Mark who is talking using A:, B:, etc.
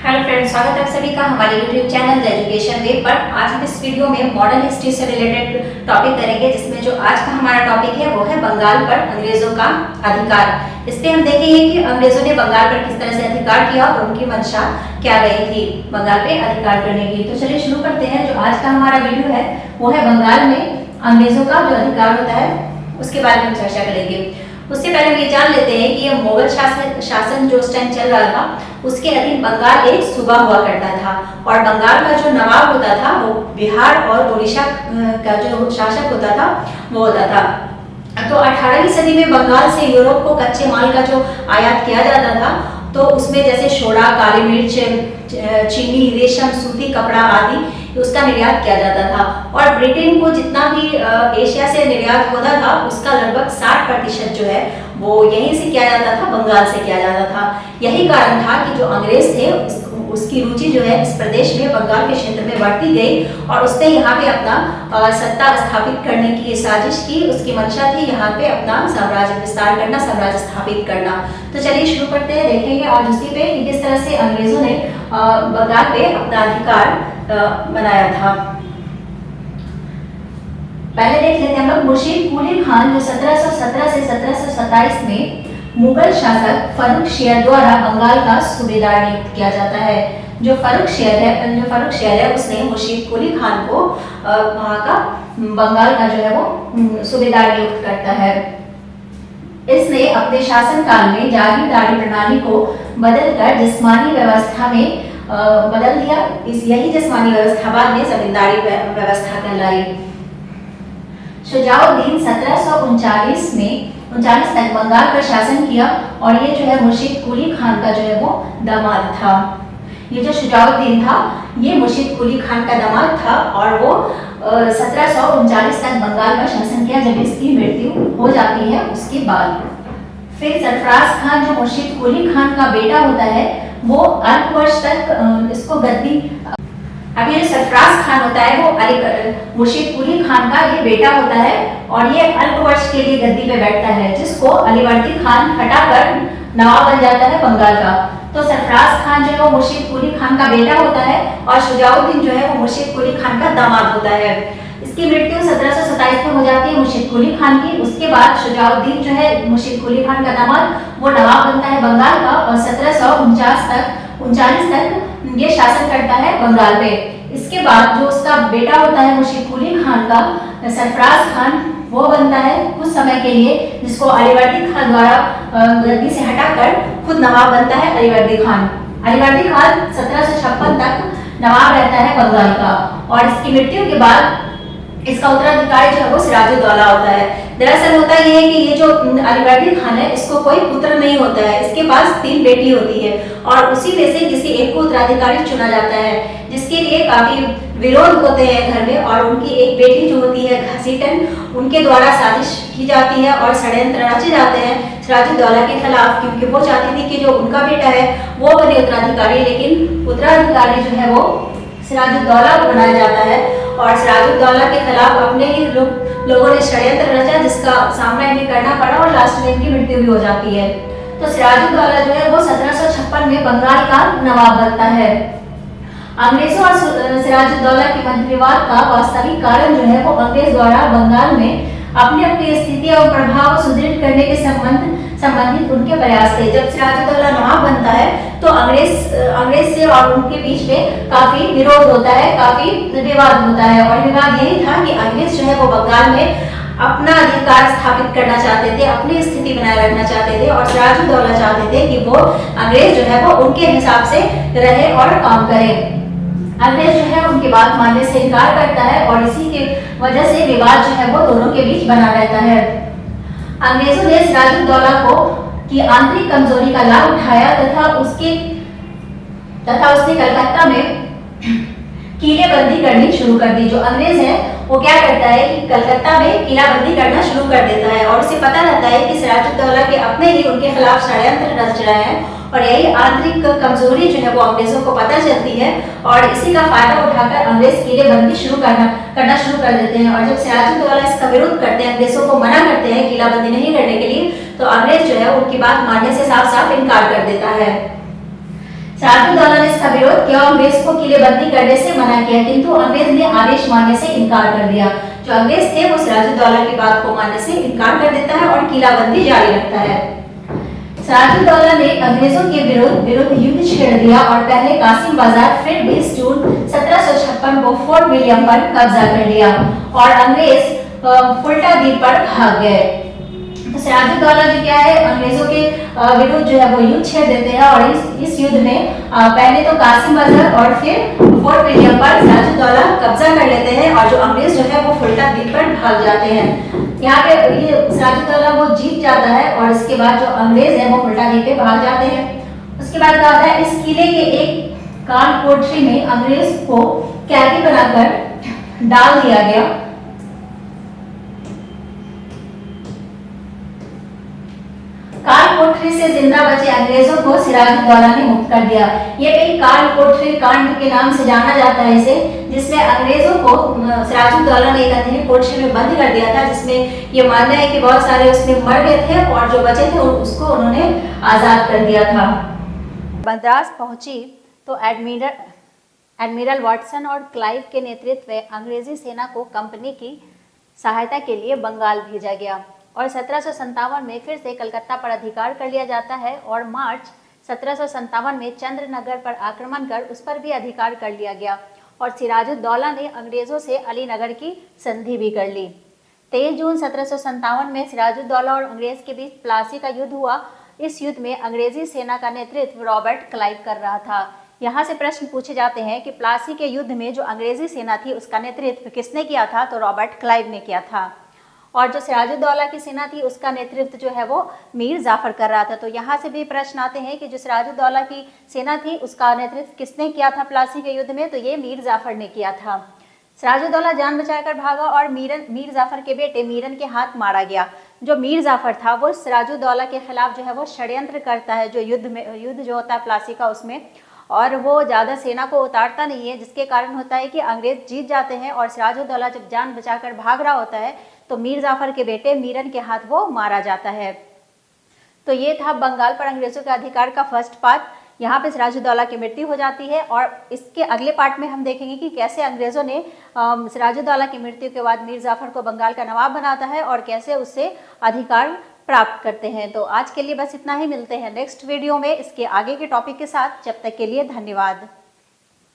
A: Hello friends, स्वागत है आप सभी का हमारे यूट्यूब चैनल द एजुकेशन वे पर। आज हम इस वीडियो में मॉडर्न हिस्ट्री से रिलेटेड टॉपिक करेंगे, जिसमें जो आज का हमारा टॉपिक है वो है बंगाल पर अंग्रेजों का अधिकार। इस पे हम देखेंगे कि अंग्रेजों ने बंगाल पर किस तरह से अधिकार किया और उनकी मंशा क्या रही थी बंगाल पे अधिकार करने की। तो चलिए शुरू करते हैं। जो आज का हमारा वीडियो है वो है बंगाल में अंग्रेजों का जो अधिकार होता है उसके बारे में हम चर्चा करेंगे। उससे पहले हम ये जान लेते हैं कि ये मुगल शासन जो उस टाइम चल रहा था उसके अधीन बंगाल एक सूबा हुआ करता था, और बंगाल का जो नवाब होता था वो बिहार और उड़ीसा का जो शासक होता था वो होता था। तो 18वीं सदी में बंगाल से यूरोप को कच्चे माल का जो आयात किया जाता था, तो उसमें जैसे सोडा, काली मिर्च, चीनी, रेशम, सूती कपड़ा आदि उसका निर्यात किया जाता था। और ब्रिटेन को जितना भी एशिया से निर्यात होता था उसका लगभग 60% जो है वो यहीं से किया जाता था, बंगाल से किया जाता था। यही कारण था कि जो अंग्रेज थे उसकी रुचि जो है इस प्रदेश में बंगाल के क्षेत्र में बढ़ती गई, और उसने यहाँ पे अपना सत्ता स्थापित करने की साजिश की। उसकी मंशा थी यहाँ पे अपना साम्राज्य विस्तार करना, साम्राज्य स्थापित करना। तो चलिए शुरू करते हैं, देखेंगे आज उसी पे कि किस तरह से अंग्रेजों ने बंगाल पे अपना अधिकार बनाया था। पहले देख लेते हैं हम लोग मुर्शीद कुली खान, जो 1717 से 1727 में मुगल शासक फर्रुख शेर द्वारा बंगाल का सूबेदार नियुक्त किया जाता है। जो फर्रुख शेर है उसने मुर्शीद कुली खान को वहां का बंगाल का जो है वो सूबेदार नियुक्त करता है। इसने अपने शासन काल में जागीरदारी प्रणाली को बदलकर जिस्मानी व्यवस्था में बदल दिया। यही जिस्मानी व्यवस्था बाद में जमींदारी व्यवस्था कहलाई। शुजाउद्दीन 1739 तक बंगाल पर शासन किया, और ये जो है मुर्शीद कुली खान का जो है वो दामाद था। ये जो शुजाउद्दीन था ये मुर्शीद कुली खान का दामाद था, और वो 1739 तक बंगाल पर शासन किया। जब इसकी मृत्यु हो जाती है उसके बाद फिर सरफराज खान, जो मुर्शीद कुली खान का बेटा होता है, वो अल्पवर्ष तक इसको गद्दी। अब ये सरफराज खान होता है वो मुर्शीद कुली खान का ये बेटा होता है, और ये अल्पवर्ष के लिए गद्दी पे बैठता है, जिसको अलीवर्दी खान हटाकर नवाब बन जाता है बंगाल का। तो सरफराज खान जो है वो मुर्शीद कुली खान का बेटा होता है, और शुजाउद्दीन जो है वो मुर्शीद कुली खान का दामाद होता है। इसकी मृत्यु 1727 में हो जाती है मुर्शीद कुली खान की। उसके बाद शुजाउद्दीन जो है मुर्शीद कुली खान का दामाद वो नवाब बनता है बंगाल का, और 1739 तक ये शासन करता है बंगाल पे। इसके बाद जो उसका बेटा होता है मुर्शीद कुली खान का सरफराज खान, वो बनता है कुछ समय के लिए, जिसको अलीवर्दी खान द्वारा गद्दी से हटाकर खुद नवाब बनता है अलीवर्दी खान। अलीवर्दी खान 1756 तक नवाब रहता है बंगाल का, और इसकी मृत्यु के बाद इसका उत्तराधिकारी जो है वो सिराजुद्दौला होता है। दरअसल होता यह है कि ये जो अलीवर्दी खान है इसको कोई पुत्र नहीं होता है, इसके पास 3 बेटी होती है, और उसी में से किसी एक को उत्तराधिकारी चुना जाता है, जिसके लिए काफी विरोध होते हैं घर में। और उनकी एक बेटी जो होती है घसीटन, उनके द्वारा साजिश की जाती है और षड्यंत्र रचे जाते हैं सिराजुद्दौला के खिलाफ, क्योंकि वो चाहती थी कि जो उनका बेटा है वो बने उत्तराधिकारी, लेकिन उत्तराधिकारी जो है वो सिराजुद्दौला को बनाया जाता है। और सिराजुद्दौला के खिलाफ अपने ही लोगों ने षड्यंत्र रचा, जिसका सामना इन्हें करना पड़ा, और लास्ट में इनकी मृत्यु भी हो जाती है। तो सिराजुद्दौला जो है वो 1756 में बंगाल का नवाब बनता है। अंग्रेजों और सिराजुद्दौला के मध्य विवाद का वास्तविक कारण जो है वो अंग्रेज द्वारा बंगाल में अपनी स्थिति और प्रभाव को सुदृढ़ करने के संबंधित उनके प्रयास थे। जब सिराजुद्दौला नवाब बनता है तो अंग्रेज से और उनके बीच में काफी विरोध होता है, काफी विवाद होता है। और विवाद यही था कि अंग्रेज जो है वो बंगाल में अपना अधिकार स्थापित करना चाहते थे, अपनी स्थिति बनाए रखना चाहते थे, और सिराजुद्दौला चाहते थे कि वो अंग्रेज जो है वो उनके हिसाब से रहे और काम करे। अंग्रेज जो है उनकी बात मानने से इनकार करता है, और इसी के वजह से विवाद जो है वो दोनों के बीच बना रहता है। अंग्रेजों ने सिराजुद्दौला की आंतरिक कमजोरी का लाभ उठाया तथा उसने कलकत्ता में किलेबंदी करनी शुरू कर दी। जो अंग्रेज है वो क्या करता है कि कलकत्ता में किलाबंदी करना शुरू कर देता है, और उसे पता रहता है कि सिराजुद्दौला के अपने ही उनके खिलाफ षड्यंत्र रच रहे हैं, और यही आंतरिक कमजोरी जो है वो अंग्रेजों को पता चलती है, और इसी का फायदा उठाकर अंग्रेज किलेबंदी करना शुरू कर देते हैं। और जब सिराजुद्दौला इसका विरोध करते हैं, अंग्रेजों को मना करते हैं किलाबंदी नहीं करने के लिए, तो अंग्रेज जो है उनकी बात मानने से साफ साफ इनकार कर देता है। सिराजुद्दौला ने इसका विरोध किया और अंग्रेज को किलेबंदी करने से मना किया, किंतु अंग्रेज ने आदेश मानने से इनकार कर दिया। जो अंग्रेज थे वो सिराजुद्दौला की बात को मानने से इनकार कर देता है और किलाबंदी जारी रखता है। सिराजुद्दौला ने अंग्रेजों के विरुद्ध युद्ध छेड़ दिया और पहले कासिम बाजार, फिर 20 जून 1756 को फोर्ट विलियम पर कब्जा कर लिया और अंग्रेज फुल्टा द्वीप पर भाग गए। तो सिराजुद्दौला जो क्या है, अंग्रेजों के विरुद्ध जो है वो युद्ध छेड़ देते हैं और इस युद्ध में पहले तो कासिम बाजार और फिर फोर्ट विलियम पर सिराजुद्दौला कब्जा कर लेते हैं और जो अंग्रेज जो है वो फुल्टा द्वीप पर भाग जाते हैं। यहाँ पे ये सिराजुद्दौला वो जीत जाता है और इसके बाद जो अंग्रेज है वो फुल्टा द्वीप पे भाग जाते हैं। उसके बाद क्या होता है, इस किले के एक काल कोठरी में अंग्रेज को कैदी बनाकर डाल दिया गया। काल कोठरी से जिंदा बचे अंग्रेजों को सिराजुद्दौला ने मुक्त कर दिया। ये भी काल कोठरी कांड के नाम से जाना जाता है इसे, जिसमें अंग्रेजों को सिराजुद्दौला ने एक अंधेरी कोठरी में बंद कर दिया था, जिसमें ये मानना है कि बहुत सारे उसमें मर गए थे और जो बचे थे उसको उन्होंने आजाद कर दिया था। मद्रास पहुंची तो एडमिरल वाटसन और क्लाइव के नेतृत्व में अंग्रेजी सेना को कंपनी की सहायता के लिए बंगाल भेजा गया और 1757 में फिर से कलकत्ता पर अधिकार कर लिया जाता है और मार्च 1757 में चंद्रनगर पर आक्रमण कर उस पर भी अधिकार कर लिया गया और सिराजुद्दौला ने अंग्रेजों से अलीनगर की संधि भी कर ली। 23 जून 1757 में सिराजुद्दौला और अंग्रेज के बीच प्लासी का युद्ध हुआ। इस युद्ध में अंग्रेजी सेना का नेतृत्व रॉबर्ट क्लाइव कर रहा था। यहाँ से प्रश्न पूछे जाते हैं कि प्लासी के युद्ध में जो अंग्रेजी सेना थी उसका नेतृत्व किसने किया था, तो रॉबर्ट क्लाइव ने किया था। और जो सिराजुद्दौला की सेना थी उसका नेतृत्व जो है वो मीर जाफर कर रहा था। तो यहाँ से भी प्रश्न आते हैं कि जो सिराजुद्दौला की सेना थी उसका नेतृत्व किसने किया था प्लासी के युद्ध में, तो ये मीर जाफर ने किया था। सिराजुद्दौला जान बचाकर भागा और मीर जाफर के बेटे मीरन के हाथ मारा गया। जो मीर जाफर था वो सिराजुद्दौला के खिलाफ जो है वो षड्यंत्र करता है, जो युद्ध जो होता है प्लासी का उसमें, और वो ज़्यादा सेना को उतारता नहीं है, जिसके कारण होता है कि अंग्रेज जीत जाते हैं और सिराजुद्दौला जब जान बचाकर भाग रहा होता है तो मीर जाफर के बेटे मीरन के हाथ वो मारा जाता है। तो ये था बंगाल पर अंग्रेजों के अधिकार का फर्स्ट पार्ट। यहाँ पे सिराजुद्दौला की मृत्यु हो जाती है और इसके अगले पार्ट में हम देखेंगे कि कैसे अंग्रेजों ने सिराजुद्दौला की मृत्यु के बाद मीर जाफर को बंगाल का नवाब बनाता है और कैसे उससे अधिकार प्राप्त करते हैं। तो आज के लिए बस इतना ही, मिलते हैं नेक्स्ट वीडियो में इसके आगे के टॉपिक के साथ। जब तक के लिए धन्यवाद।